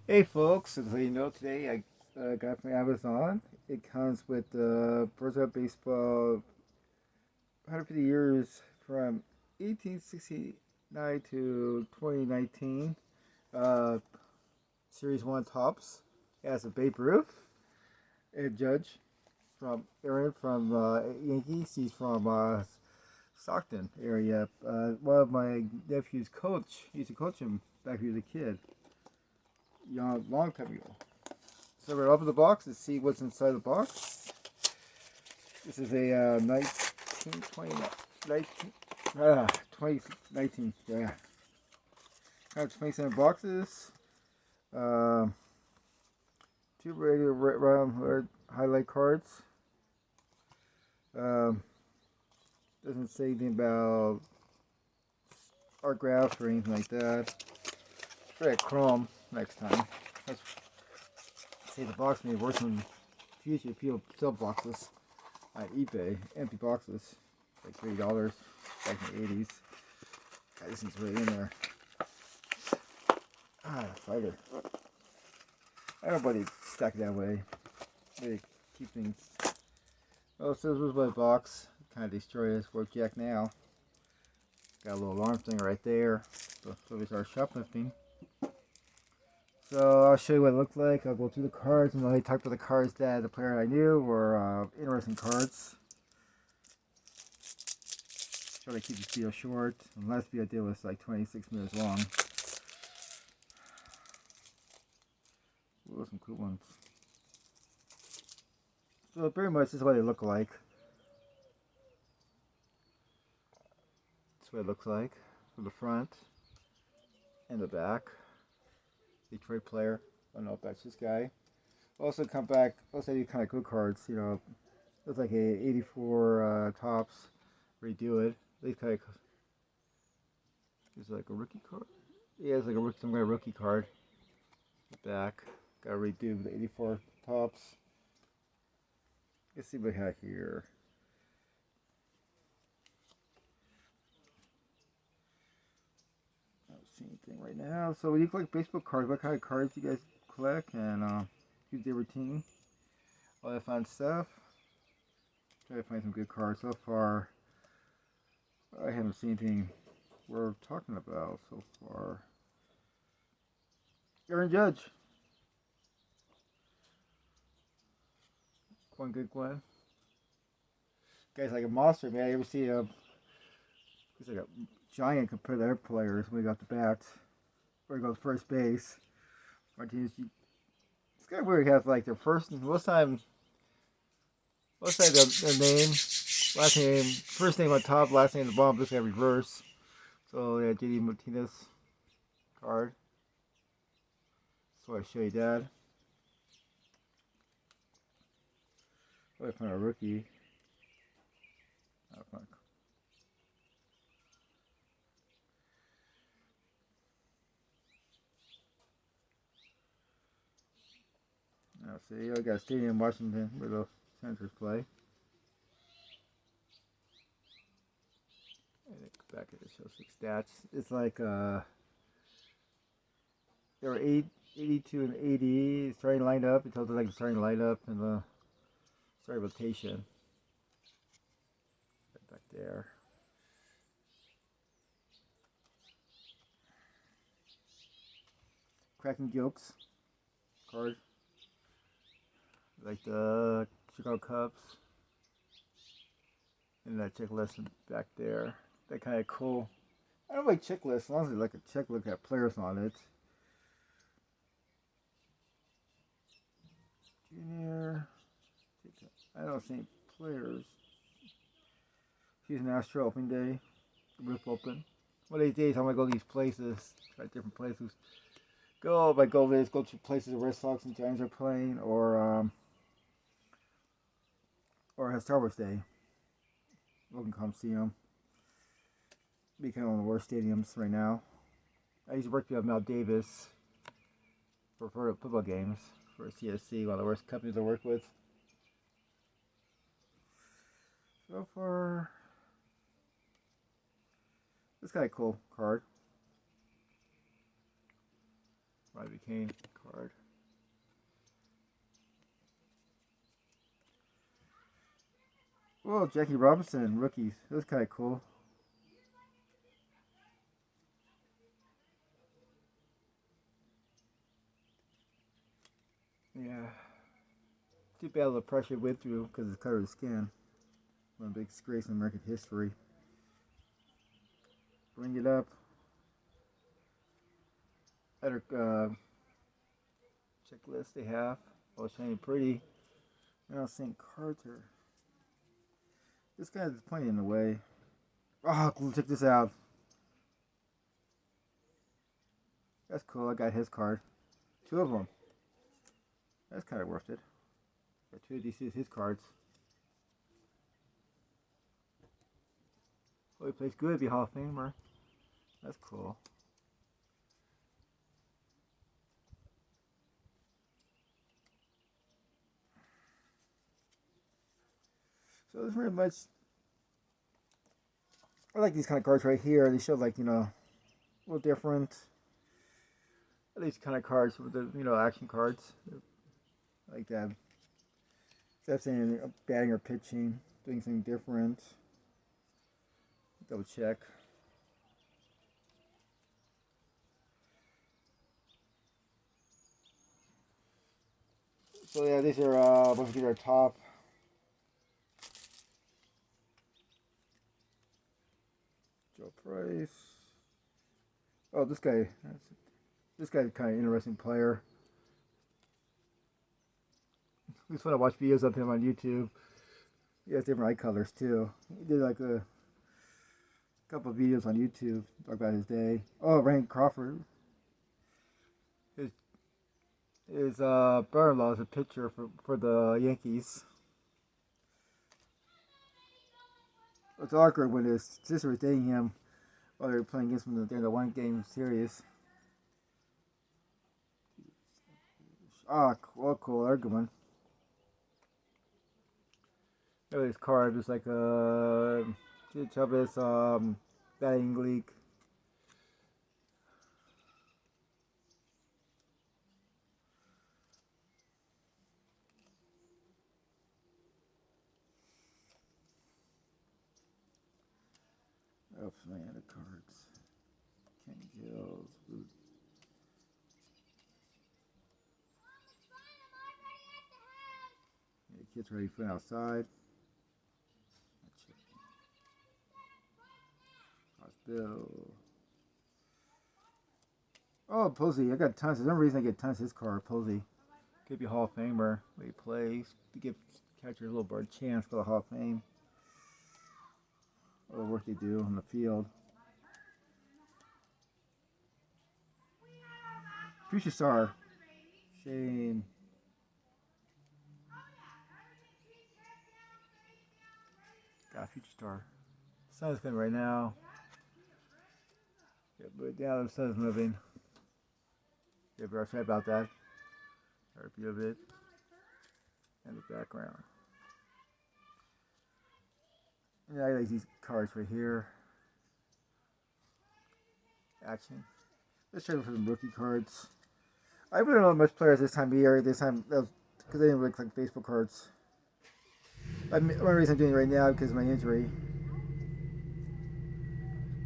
Hey folks, as you know, today I got from Amazon. It comes with Birds of Baseball 150 years from 1869 to 2019. Uh, Series 1 tops. It has a Babe Ruth, a Judge from Aaron from Yankees. He's from Stockton area. One of my nephew's coach. He used to coach him back when he was a kid, young, long time ago. So we're open the box to see what's inside the box. This is a 1920, 2019, yeah. Kind of 27 boxes. Um, Two regular round highlight cards. Um, doesn't say anything about autographs or anything like that. Try a chrome next time. Let's say the box may be worse in the future if people sell boxes on eBay, empty boxes, like $30 back in the 80s. God, this thing's really in there. Fighter. I don't know why they stack it that way. They keep things. Oh, so this was my box. Kind of destroyed this work jack now. Got a little alarm thing right there. So we start shoplifting. So I'll show you what it looked like. I'll go through the cards and I'll talk about the cards that the player I knew were interesting cards. Try to keep this video short. The last video I did was like 26 minutes long. Ooh, some cool ones. So pretty much this is what they look like. That's what it looks like from the front and the back. Detroit player. I don't know if that's this guy. Also come back. Also these kind of good cards. You know, looks like a 84 tops. Redo it. These kind of. Is like a rookie card. Yeah, it's like a rookie, some kind of rookie card. The back. Got to redo the 84 tops. Let's see what we have here. I don't see anything right now. So when you collect baseball cards, what kind of cards do you guys collect and use their routine? All that fun stuff. Try to find some good cards. So far, I haven't seen anything worth talking about so far. Aaron Judge. One good one. Guy's like a monster, man. You ever see he's like a giant compared to other players when he got the bats. Or he goes first base. Martinez, it's kind of weird. He has like their first, most time their name, last name, first name on top, last name on the bottom, this guy reverse. So yeah, JD Martinez card. So I show you that. What if I'm a rookie? Oh, now see, I got a stadium in Washington where the Senators play. And back at it shows six stats. It's like there were 82 and 80 starting lineup. It tells you like the starting lineup and the starting rotation. Right back there. Cracking jokes card. Like the Chicago Cubs. And that checklist back there. That kind of cool. I don't like checklists as long as it's like a checklist that players on it. Junior. I don't see any players. Houston Astro opening day. Roof open. One of these days I'm gonna go to these places, try different places. Go to places the Red Sox and Giants are playing, or has Star Wars Day. We can come see them. Be kind of one of the worst stadiums right now. I used to work with Mel Davis for football games for CSC, one of the worst companies I work with. So far, this kind of cool card. Robbie Kane card. Oh, Jackie Robinson, rookies. That was kind of cool. Yeah. Too bad the pressure went through because it's color of the skin. One big disgrace in American history. Bring it up. Better checklist they have. Oh, shiny pretty. Now St. Carter. This guy's pointing in the way. Oh, check this out. That's cool. I got his card. Two of them. That's kind of worth it. Got two of his cards. Oh, he plays good. Be Hall of Famer. That's cool. So it's very much. I like these kind of cards right here. They show like, a little different. These kind of cards with the action cards like that. Instead of saying batting or pitching, doing something different. Double check. So yeah, these are once we get our top. Joe Price. Oh, this guy. This guy's kind of an interesting player. We just want to watch videos of him on YouTube. He has different eye colors too. He did like a couple of videos on YouTube talk about his day. Oh, Randy Crawford. His brother-in-law is a pitcher for the Yankees. It's awkward when his sister was dating him while they were playing against him during the one-game series. Ah, cool. They're a good one. Look at this card. It's like a Chavez batting league. Oops, man, the cards. Ken Gills. Yeah, the kid's ready for outside. Bill. Oh, Posey. I got tons. There's no reason I get tons of his card. Posey. Could be Hall of Famer. When he plays. To give catchers a little bird chance for the Hall of Fame. All the work they do on the field. Future star. Shane. Got future star. Sun's coming right now. Yeah, but yeah, the sun's moving. Yeah, but sorry about that. Or a bit. And the background. Yeah, I like these cards right here. Action. Let's try for some rookie cards. I really don't know much players this time of year. This time, because they didn't look like baseball cards. One reason I'm doing it right now because of my injury.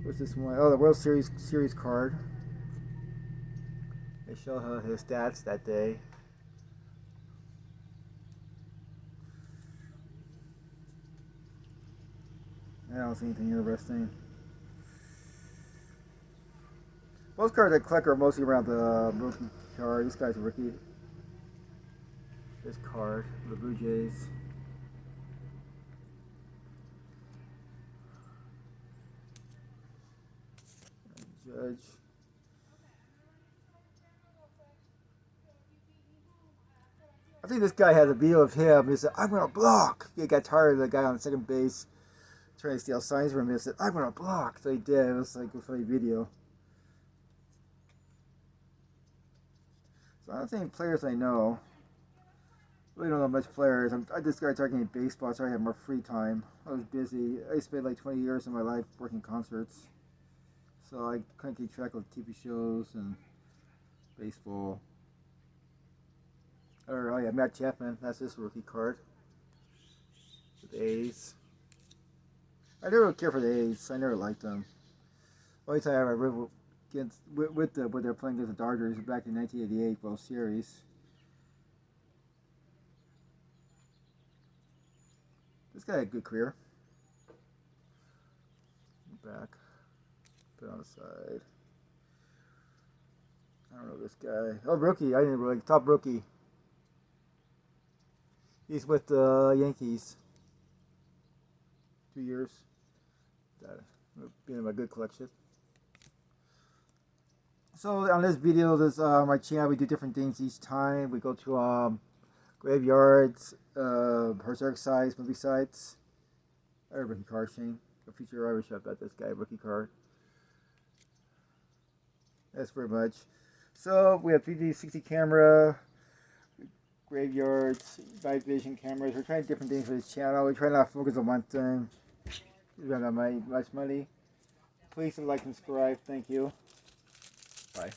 What's this one? Oh, the World Series card. They show his stats that day. I don't see anything interesting. Most cards I collect are mostly around the rookie card. This guy's a rookie. This card, the Blue Jays. Judge. I think this guy had a video of him. He said, "I'm gonna block." He got tired of the guy on second base trying to steal signs from him. He said, "I'm gonna block." So he did. It was like a funny video. So I don't think players I know. Really don't know much players. I just started talking baseball, so I had more free time. I was busy. I spent like 20 years of my life working concerts, so I couldn't keep track of TV shows and baseball. Or, oh yeah, Matt Chapman. That's his rookie card. With the A's. I never care for the A's. I never liked them. Only time I ever against with the when they were playing against the Dodgers back in 1988 World Series. This guy had a good career. Back, put on the side. I don't know this guy. Oh, rookie. I didn't really top rookie. He's with the Yankees. 2 years. That been in my good collection. So on this video, this my channel, we do different things each time. We go to graveyards, historic sites, movie sites. Rookie card Shane. A future Irish shot about this guy, rookie card. That's pretty much. So we have 360 camera, graveyards, night vision cameras. We're trying different things for this channel. We try not to focus on one thing. We don't have much money. Please like and subscribe. Thank you. Bye.